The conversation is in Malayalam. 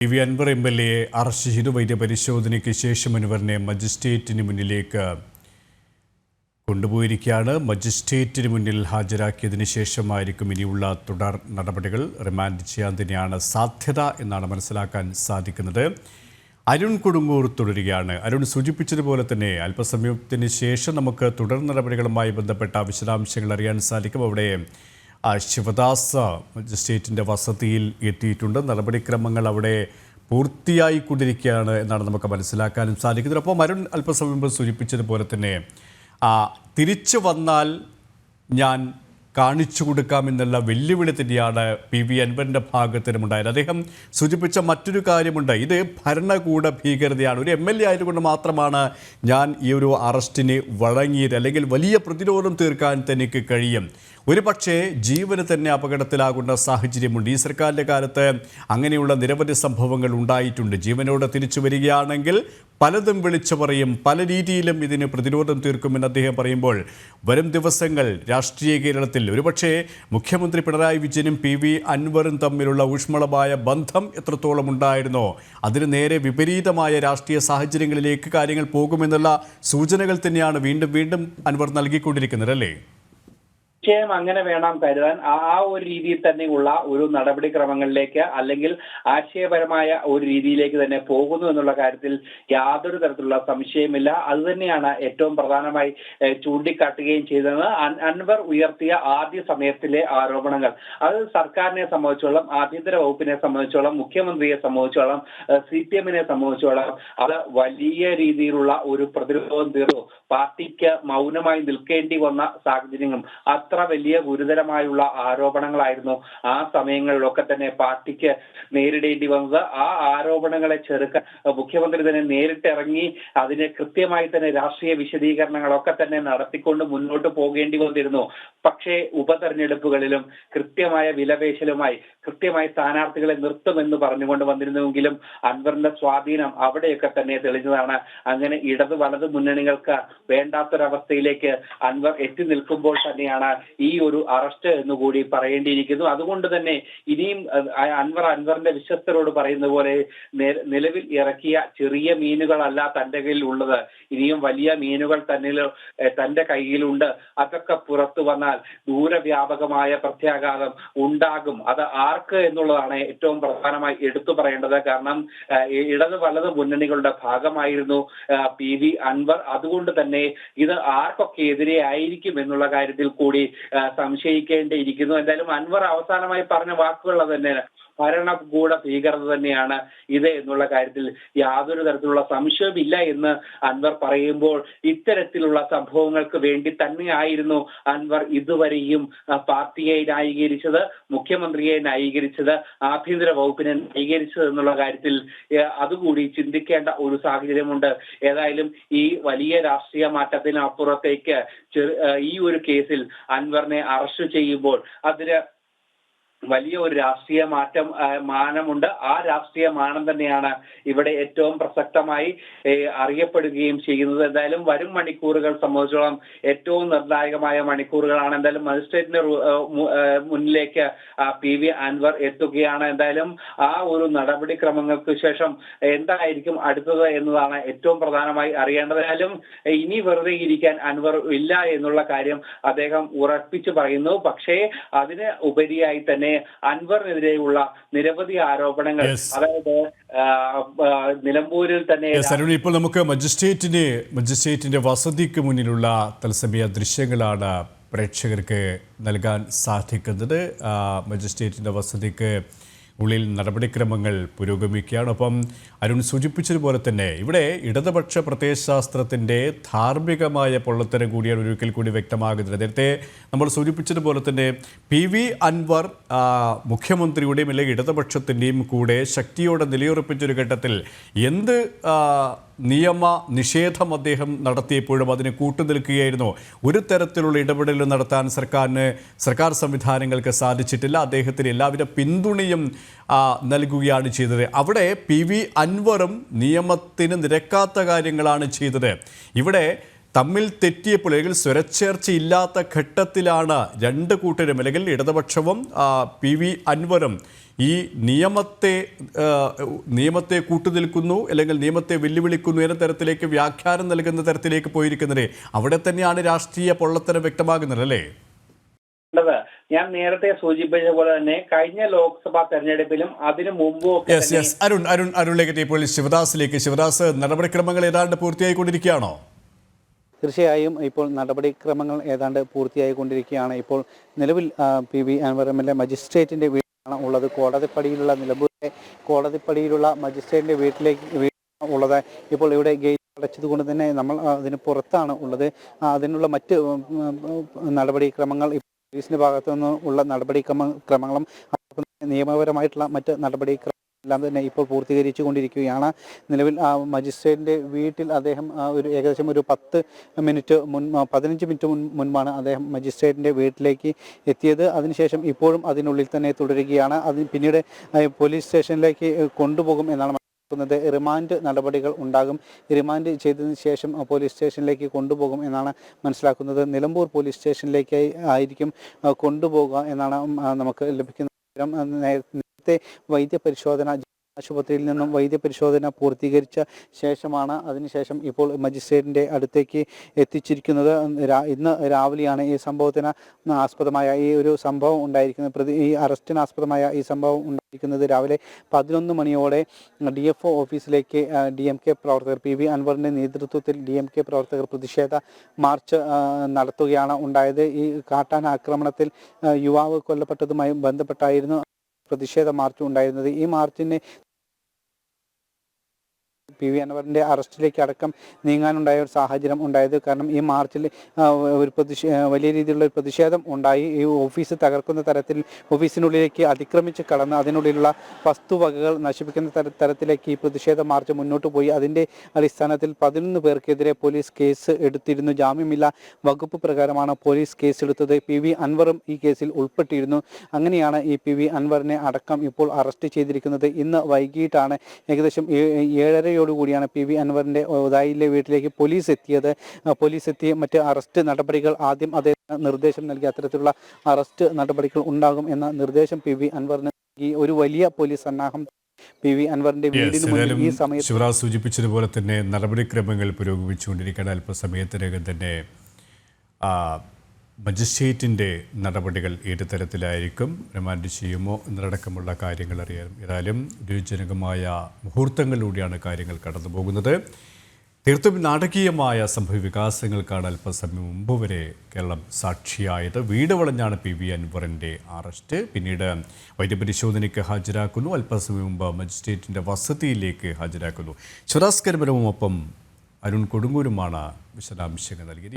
വി അൻവർ എംഎൽഎയെ അറസ്റ്റ് ചെയ്തു. വൈദ്യപരിശോധനയ്ക്ക് ശേഷം അൻവറിനെ മജിസ്ട്രേറ്റിന് മുന്നിലേക്ക് കൊണ്ടുപോയിരിക്കുകയാണ്. മജിസ്ട്രേറ്റിന് മുന്നിൽ ഹാജരാക്കിയതിന് ശേഷമായിരിക്കും ഇനിയുള്ള തുടർ നടപടികൾ. റിമാൻഡ് ചെയ്യാൻ തന്നെയാണ് സാധ്യത എന്നാണ് മനസ്സിലാക്കാൻ സാധിക്കുന്നത്. അരുൺ കൊടുങ്ങൂർ തുടരുകയാണ്. അരുൺ സൂചിപ്പിച്ചതുപോലെ തന്നെ അല്പസമയത്തിന് ശേഷം നമുക്ക് തുടർ നടപടികളുമായി ബന്ധപ്പെട്ട വിശദാംശങ്ങൾ അറിയാൻ സാധിക്കും. അവിടെ ശിവദാസ് മജിസ്ട്രേറ്റിൻ്റെ വസതിയിൽ എത്തിയിട്ടുണ്ട്. നടപടിക്രമങ്ങൾ അവിടെ പൂർത്തിയായിക്കൊണ്ടിരിക്കുകയാണ് എന്നാണ് നമുക്ക് മനസ്സിലാക്കാനും സാധിക്കുന്നത്. അപ്പോൾ അരുൺ അല്പസമയം മുമ്പ് സൂചിപ്പിച്ചതുപോലെ തന്നെ തിരിച്ചു വന്നാൽ ഞാൻ കാണിച്ചു കൊടുക്കാമെന്നുള്ള വെല്ലുവിളി തന്നെയാണ് വി അൻവറിൻ്റെ ഭാഗത്തിനുമുണ്ടായത്. അദ്ദേഹം സൂചിപ്പിച്ച മറ്റൊരു കാര്യമുണ്ട്. ഇത് ഭരണകൂട ഭീകരതയാണ്. ഒരു MLA ആയതുകൊണ്ട് മാത്രമാണ് ഞാൻ ഈ ഒരു അറസ്റ്റിന് വഴങ്ങിയത്, അല്ലെങ്കിൽ വലിയ പ്രതിരോധം തീർക്കാൻ തനിക്ക് കഴിയും. ഒരു പക്ഷേ ജീവന് തന്നെ അപകടത്തിലാകുന്ന സാഹചര്യമുണ്ട്. ഈ സർക്കാരിൻ്റെ കാലത്ത് അങ്ങനെയുള്ള നിരവധി സംഭവങ്ങൾ ഉണ്ടായിട്ടുണ്ട്. ജീവനോടെ തിരിച്ചു വരികയാണെങ്കിൽ പലതും വിളിച്ചു പറയും, പല രീതിയിലും ഇതിന് പ്രതിരോധം തീർക്കുമെന്ന് അദ്ദേഹം പറയുമ്പോൾ വരും ദിവസങ്ങൾ രാഷ്ട്രീയ കേരളത്തിൽ ഒരുപക്ഷേ മുഖ്യമന്ത്രി പിണറായി വിജയനും വി അൻവറും തമ്മിലുള്ള ഊഷ്മളമായ ബന്ധം എത്രത്തോളം ഉണ്ടായിരുന്നോ അതിന് നേരെ വിപരീതമായ രാഷ്ട്രീയ സാഹചര്യങ്ങളിലേക്ക് കാര്യങ്ങൾ പോകുമെന്നുള്ള സൂചനകൾ തന്നെയാണ് വീണ്ടും വീണ്ടും അൻവർ നൽകിക്കൊണ്ടിരിക്കുന്നത്, അല്ലേ? നിശ്ചയം അങ്ങനെ വേണം കരുതാൻ. ആ ഒരു രീതിയിൽ തന്നെയുള്ള ഒരു നടപടിക്രമങ്ങളിലേക്ക് അല്ലെങ്കിൽ ആശയപരമായ ഒരു രീതിയിലേക്ക് തന്നെ പോകുന്നു എന്നുള്ള കാര്യത്തിൽ യാതൊരു തരത്തിലുള്ള സംശയമില്ല. അതുതന്നെയാണ് ഏറ്റവും പ്രധാനമായി ചൂണ്ടിക്കാട്ടുകയും ചെയ്തത്. അൻവർ ഉയർത്തിയ ആദ്യ സമയത്തിലെ ആരോപണങ്ങൾ അത് സർക്കാരിനെ സംബന്ധിച്ചോളം, ആഭ്യന്തര വകുപ്പിനെ സംബന്ധിച്ചോളം, മുഖ്യമന്ത്രിയെ സംബന്ധിച്ചോളം, CPM-നെ സംബന്ധിച്ചോളം അത് വലിയ രീതിയിലുള്ള ഒരു പ്രതിരോധം തീർന്നു. പാർട്ടിക്ക് മൗനമായി നിൽക്കേണ്ടി വന്ന സാഹചര്യങ്ങളും അത്ര വലിയ ഗുരുതരമായുള്ള ആരോപണങ്ങളായിരുന്നു ആ സമയങ്ങളിലൊക്കെ തന്നെ പാർട്ടിക്ക് നേരിടേണ്ടി വന്നത്. ആ ആരോപണങ്ങളെ ചെറുക്കാൻ മുഖ്യമന്ത്രി തന്നെ നേരിട്ടിറങ്ങി അതിനെ കൃത്യമായി തന്നെ രാഷ്ട്രീയ വിശദീകരണങ്ങളൊക്കെ തന്നെ നടത്തിക്കൊണ്ട് മുന്നോട്ട് പോകേണ്ടി വന്നിരുന്നു. പക്ഷേ ഉപതെരഞ്ഞെടുപ്പുകളിലും കൃത്യമായ വിലപേശലുമായി കൃത്യമായി സ്ഥാനാർത്ഥികളെ നിർത്തുമെന്ന് പറഞ്ഞുകൊണ്ട് വന്നിരുന്നുവെങ്കിലും അൻവറിന്റെ സ്വാധീനം അവിടെയൊക്കെ തന്നെ തെളിഞ്ഞതാണ്. അങ്ങനെ ഇടത് വലത് മുന്നണികൾക്ക് വേണ്ടാത്തൊരവസ്ഥയിലേക്ക് അൻവർ എത്തി നിൽക്കുമ്പോൾ തന്നെയാണ് ഈ ഒരു അറസ്റ്റ് എന്നുകൂടി പറയേണ്ടിയിരിക്കുന്നു. അതുകൊണ്ട് തന്നെ ഇനിയും അൻവറിന്റെ വിശ്വസ്തരോട് പറയുന്ന പോലെ നിലവിൽ ഇറക്കിയ ചെറിയ മീനുകളല്ല തന്റെ കയ്യിൽ ഉള്ളത്, ഇനിയും വലിയ മീനുകൾ തന്റെ കയ്യിലുണ്ട്. അതൊക്കെ പുറത്തു വന്നാൽ ദൂരവ്യാപകമായ പ്രത്യാഘാതം ഉണ്ടാകും. അത് ആർക്ക് എന്നുള്ളതാണ് ഏറ്റവും പ്രധാനമായി എടുത്തു പറയേണ്ടത്. കാരണം ഇടത് വലത് മുന്നണികളുടെ ഭാഗമായിരുന്നു വി അൻവർ. അതുകൊണ്ട് തന്നെ ഇത് ആർക്കൊക്കെ എതിരെ ആയിരിക്കും എന്നുള്ള കാര്യത്തിൽ കൂടി സംശയിക്കേണ്ടിയിരിക്കുന്നു. എന്തായാലും അൻവർ അവസാനമായി പറഞ്ഞ വാക്കുകൾ തന്നെയാണ്, ഭരണകൂട ഭീകരത തന്നെയാണ് ഇത് എന്നുള്ള കാര്യത്തിൽ യാതൊരു തരത്തിലുള്ള സംശയമില്ല എന്ന് അൻവർ പറയുമ്പോൾ ഇത്തരത്തിലുള്ള സംഭവങ്ങൾക്ക് വേണ്ടി തന്നെയായിരുന്നു അൻവർ ഇതുവരെയും പാർട്ടിയെ ന്യായീകരിച്ചത്, മുഖ്യമന്ത്രിയെ ന്യായീകരിച്ചത്, ആഭ്യന്തര വകുപ്പിനെ ന്യായീകരിച്ചത് എന്നുള്ള കാര്യത്തിൽ അതുകൂടി ചിന്തിക്കേണ്ട ഒരു സാഹചര്യമുണ്ട്. ഏതായാലും ഈ വലിയ രാഷ്ട്രീയ മാറ്റത്തിന് അപ്പുറത്തേക്ക് ഈ ഒരു കേസിൽ അൻവറിനെ അറസ്റ്റ് ചെയ്യുമ്പോൾ അതിന് വലിയ ഒരു രാഷ്ട്രീയ മാനമുണ്ട്. ആ രാഷ്ട്രീയ മാനം തന്നെയാണ് ഇവിടെ ഏറ്റവും പ്രസക്തമായി അറിയപ്പെടുകയും ചെയ്യുന്നത്. എന്തായാലും വരും മണിക്കൂറുകൾ സംബന്ധിച്ചോളം ഏറ്റവും നിർണായകമായ മണിക്കൂറുകളാണ്. എന്തായാലും മജിസ്ട്രേറ്റിന്റെ മുന്നിലേക്ക് വി അൻവർ എത്തുകയാണ്. എന്തായാലും ആ ഒരു നടപടിക്രമങ്ങൾക്ക് ശേഷം എന്തായിരിക്കും അടുത്തത് എന്നതാണ് ഏറ്റവും പ്രധാനമായി അറിയേണ്ടത്. എന്തായാലും ഇനി വെറുതെ ഇരിക്കാൻ അൻവർ ഇല്ല എന്നുള്ള കാര്യം അദ്ദേഹം ഉറപ്പിച്ചു പറയുന്നു. പക്ഷേ അതിന് ഉപരിയായി തന്നെ അൻവറിനെതിരെയുള്ള നിരവധി ആരോപണങ്ങൾ, അതായത് നിലമ്പൂരിൽ തന്നെ ഇപ്പോൾ നമുക്ക് മജിസ്ട്രേറ്റിന്റെ വസതിക്ക് മുന്നിലുള്ള തത്സമയ ദൃശ്യങ്ങളാണ് പ്രേക്ഷകർക്ക് നൽകാൻ സാധിക്കുന്നത്. മജിസ്ട്രേറ്റിന്റെ വസതിക്ക് ഉള്ളിൽ നടപടിക്രമങ്ങൾ പുരോഗമിക്കുകയാണ്. ഒപ്പം അരുൺ സൂചിപ്പിച്ചതുപോലെ തന്നെ ഇവിടെ ഇടതുപക്ഷ പ്രത്യയശാസ്ത്രത്തിൻ്റെ ധാർമ്മികമായ പൊള്ളത്തരം കൂടിയാണ് ഒരിക്കൽ കൂടി വ്യക്തമാകുന്നത്. നേരത്തെ നമ്മൾ സൂചിപ്പിച്ചതുപോലെ തന്നെ വി അൻവർ മുഖ്യമന്ത്രിയുടെയും അല്ലെങ്കിൽ ഇടതുപക്ഷത്തിൻ്റെയും കൂടെ ശക്തിയോടെ നിലയുറപ്പിച്ചൊരു ഘട്ടത്തിൽ എന്ത് നിയമ നിഷേധം അദ്ദേഹം നടത്തിയപ്പോഴും അതിന് കൂട്ടുനിൽക്കുകയായിരുന്നു. ഒരു തരത്തിലുള്ള ഇടപെടൽ നടത്താൻ സർക്കാർ സംവിധാനങ്ങൾക്ക് സാധിച്ചിട്ടില്ല. അദ്ദേഹത്തിന് എല്ലാവിധ പിന്തുണയും നൽകുകയാണ് ചെയ്തത്. അവിടെ വി അൻവറും നിയമത്തിന് നിരക്കാത്ത കാര്യങ്ങളാണ് ചെയ്തത്. ഇവിടെ തമ്മിൽ തെറ്റിയപ്പോൾ അല്ലെങ്കിൽ സ്വരച്ചേർച്ചയില്ലാത്ത ഘട്ടത്തിലാണ് രണ്ട് കൂട്ടരും അല്ലെങ്കിൽ ഇടതുപക്ഷവും വി അൻവറും ഈ നിയമത്തെ കൂട്ടുനിൽക്കുന്നു അല്ലെങ്കിൽ നിയമത്തെ വെല്ലുവിളിക്കുന്നു എന്ന തരത്തിലേക്ക് വ്യാഖ്യാനം നൽകുന്ന തരത്തിലേക്ക് പോയിരിക്കുന്നത് അവിടെ തന്നെയാണ് രാഷ്ട്രീയ പൊള്ളത്തരം വ്യക്തമാകുന്നത് അല്ലേ? ഞാൻ നേരത്തെ സൂചിപ്പിച്ച പോലെ തന്നെ കഴിഞ്ഞ ലോക്സഭാ തെരഞ്ഞെടുപ്പിലും അതിനു മുമ്പും അരുണിലേക്ക് ഇപ്പോൾ ശിവദാസ് നടപടിക്രമങ്ങൾ ഏതാണ്ട് പൂർത്തിയായിക്കൊണ്ടിരിക്കുകയാണോ? തീർച്ചയായും ഇപ്പോൾ നടപടിക്രമങ്ങൾ ഏതാണ്ട് പൂർത്തിയായിക്കൊണ്ടിരിക്കുകയാണ്. ഇപ്പോൾ നിലവിൽ PV അൻവർ MLA മജിസ്ട്രേറ്റിൻ്റെ വീട്ടിലാണ് ഉള്ളത്. കോടതിപ്പടിയിലുള്ള നിലമ്പൂരിലെ കോടതിപ്പടിയിലുള്ള മജിസ്ട്രേറ്റിൻ്റെ വീട്ടിലേക്ക് ഉള്ളത്. ഇപ്പോൾ ഇവിടെ ഗേറ്റ് അടച്ചതുകൊണ്ട് തന്നെ നമ്മൾ അതിന് പുറത്താണ് ഉള്ളത്. അതിനുള്ള മറ്റ് നടപടിക്രമങ്ങൾ പോലീസിൻ്റെ ഭാഗത്തു നിന്നുള്ള നടപടിക്രമങ്ങളും നിയമപരമായിട്ടുള്ള മറ്റ് എല്ലാം തന്നെ ഇപ്പോൾ പൂർത്തീകരിച്ചു കൊണ്ടിരിക്കുകയാണ്. നിലവിൽ മജിസ്ട്രേറ്റിൻ്റെ വീട്ടിൽ അദ്ദേഹം ഏകദേശം ഒരു 15 മിനിറ്റ് മുൻപാണ് അദ്ദേഹം മജിസ്ട്രേറ്റിൻ്റെ വീട്ടിലേക്ക് എത്തിയത്. അതിനുശേഷം ഇപ്പോഴും അതിനുള്ളിൽ തന്നെ തുടരുകയാണ്. പിന്നീട് പോലീസ് സ്റ്റേഷനിലേക്ക് കൊണ്ടുപോകും എന്നാണ് ുന്നത്. റിമാൻഡ് നടപടികൾ ഉണ്ടാകും. റിമാൻഡ് ചെയ്തതിനു ശേഷം പോലീസ് സ്റ്റേഷനിലേക്ക് കൊണ്ടുപോകും എന്നാണ് മനസ്സിലാക്കുന്നത്. നിലമ്പൂർ പോലീസ് സ്റ്റേഷനിലേക്ക് ആയിരിക്കും കൊണ്ടുപോകുക എന്നാണ് നമുക്ക് ലഭിക്കുന്ന. നേരത്തെ വൈദ്യപരിശോധന ആശുപത്രിയിൽ നിന്നും വൈദ്യപരിശോധന പൂർത്തീകരിച്ച ശേഷമാണ് അതിനുശേഷം ഇപ്പോൾ മജിസ്ട്രേറ്റിൻ്റെ അടുത്തേക്ക് എത്തിച്ചിരിക്കുന്നത്. ഇന്ന് രാവിലെയാണ് ഈ സംഭവത്തിന് ആസ്പദമായ ഈ ഒരു സംഭവം ഉണ്ടായിരിക്കുന്നത്. ഈ അറസ്റ്റിന് ആസ്പദമായ ഈ സംഭവം ഉണ്ടായിരിക്കുന്നത് രാവിലെ 11 മണിയോടെ DFO ഓഫീസിലേക്ക് DMK പ്രവർത്തകർ PV അൻവറിൻ്റെ നേതൃത്വത്തിൽ DMK പ്രവർത്തകർ പ്രതിഷേധ മാർച്ച് നടത്തുകയാണ് ഉണ്ടായത്. ഈ കാട്ടാന ആക്രമണത്തിൽ യുവാവ് കൊല്ലപ്പെട്ടതുമായി ബന്ധപ്പെട്ടായിരുന്നു പ്രതിഷേധ മാർച്ച് ഉണ്ടായിരുന്നത്. ഈ മാർച്ചിന് PV അൻവറിൻ്റെ അറസ്റ്റിലേക്ക് അടക്കം നീങ്ങാനുണ്ടായ ഒരു സാഹചര്യം ഉണ്ടായത്. കാരണം ഈ മാർച്ചിൽ ഒരു വലിയ രീതിയിലുള്ള ഒരു പ്രതിഷേധം ഉണ്ടായി. ഈ ഓഫീസ് തകർക്കുന്ന തരത്തിൽ ഓഫീസിനുള്ളിലേക്ക് അതിക്രമിച്ച് കടന്ന് അതിനുള്ളിലുള്ള വസ്തുവകകൾ നശിപ്പിക്കുന്ന തരത്തിലേക്ക് ഈ പ്രതിഷേധ മാർച്ച് മുന്നോട്ട് പോയി. അതിൻ്റെ അടിസ്ഥാനത്തിൽ 11 പേർക്കെതിരെ പോലീസ് കേസ് എടുത്തിരുന്നു. ജാമ്യമില്ലാ വകുപ്പ് പ്രകാരമാണ് പോലീസ് കേസെടുത്തത്. PV അൻവറും ഈ കേസിൽ ഉൾപ്പെട്ടിരുന്നു. അങ്ങനെയാണ് ഈ PV അൻവറിനെ അടക്കം ഇപ്പോൾ അറസ്റ്റ് ചെയ്തിരിക്കുന്നത്. ഇന്ന് വൈകിട്ടാണ് ഏകദേശം 7:30 കൂടിയാണ് PV അൻവറിൻ്റെ ഉദായിലെ വീട്ടിലേക്ക് പോലീസ് എത്തി മറ്റ് അറസ്റ്റ് നടപടികൾ ആദ്യം അദ്ദേഹം നിർദ്ദേശം നൽകി. അത്തരത്തിലുള്ള അറസ്റ്റ് നടപടികൾ ഉണ്ടാകും എന്ന നിർദ്ദേശം PV അൻവറിന് നൽകി. ഒരു വലിയ പോലീസ് സന്നാഹം PV അൻവറിന്റെ വീടിന് മുന്നിൽ ഈ സമയത്ത് ശിവരാജ് സൂചിപ്പിച്ചതുപോലെ തന്നെ നടപടിക്രമങ്ങൾ പുരോഗമിച്ചുകൊണ്ടിരിക്കുന്ന അല്പസമയത്തിനകം തന്നെ മജിസ്ട്രേറ്റിൻ്റെ നടപടികൾ ഏത് തരത്തിലായിരിക്കും, റിമാൻഡ് ചെയ്യുമോ എന്നതടക്കമുള്ള കാര്യങ്ങൾ അറിയാൻ ഏതായാലും രുചിജനകമായ മുഹൂർത്തങ്ങളിലൂടെയാണ് കാര്യങ്ങൾ കടന്നു പോകുന്നത്. തീർത്തും നാടകീയമായ സംഭവവികാസങ്ങൾക്കാണ് അല്പസമയം മുമ്പ് വരെ കേരളം സാക്ഷിയായത്. വീട് വളഞ്ഞാണ് PV അൻവറിൻ്റെ അറസ്റ്റ്. പിന്നീട് വൈദ്യപരിശോധനയ്ക്ക് ഹാജരാക്കുന്നു. അല്പസമയം മുമ്പ് മജിസ്ട്രേറ്റിൻ്റെ വസതിയിലേക്ക് ഹാജരാക്കുന്നു. ശിവദാസ് കരിമരവുമൊപ്പം അരുൺ കൊടുങ്ങൂരുമാണ് വിശദാംശങ്ങൾ നൽകിയത്.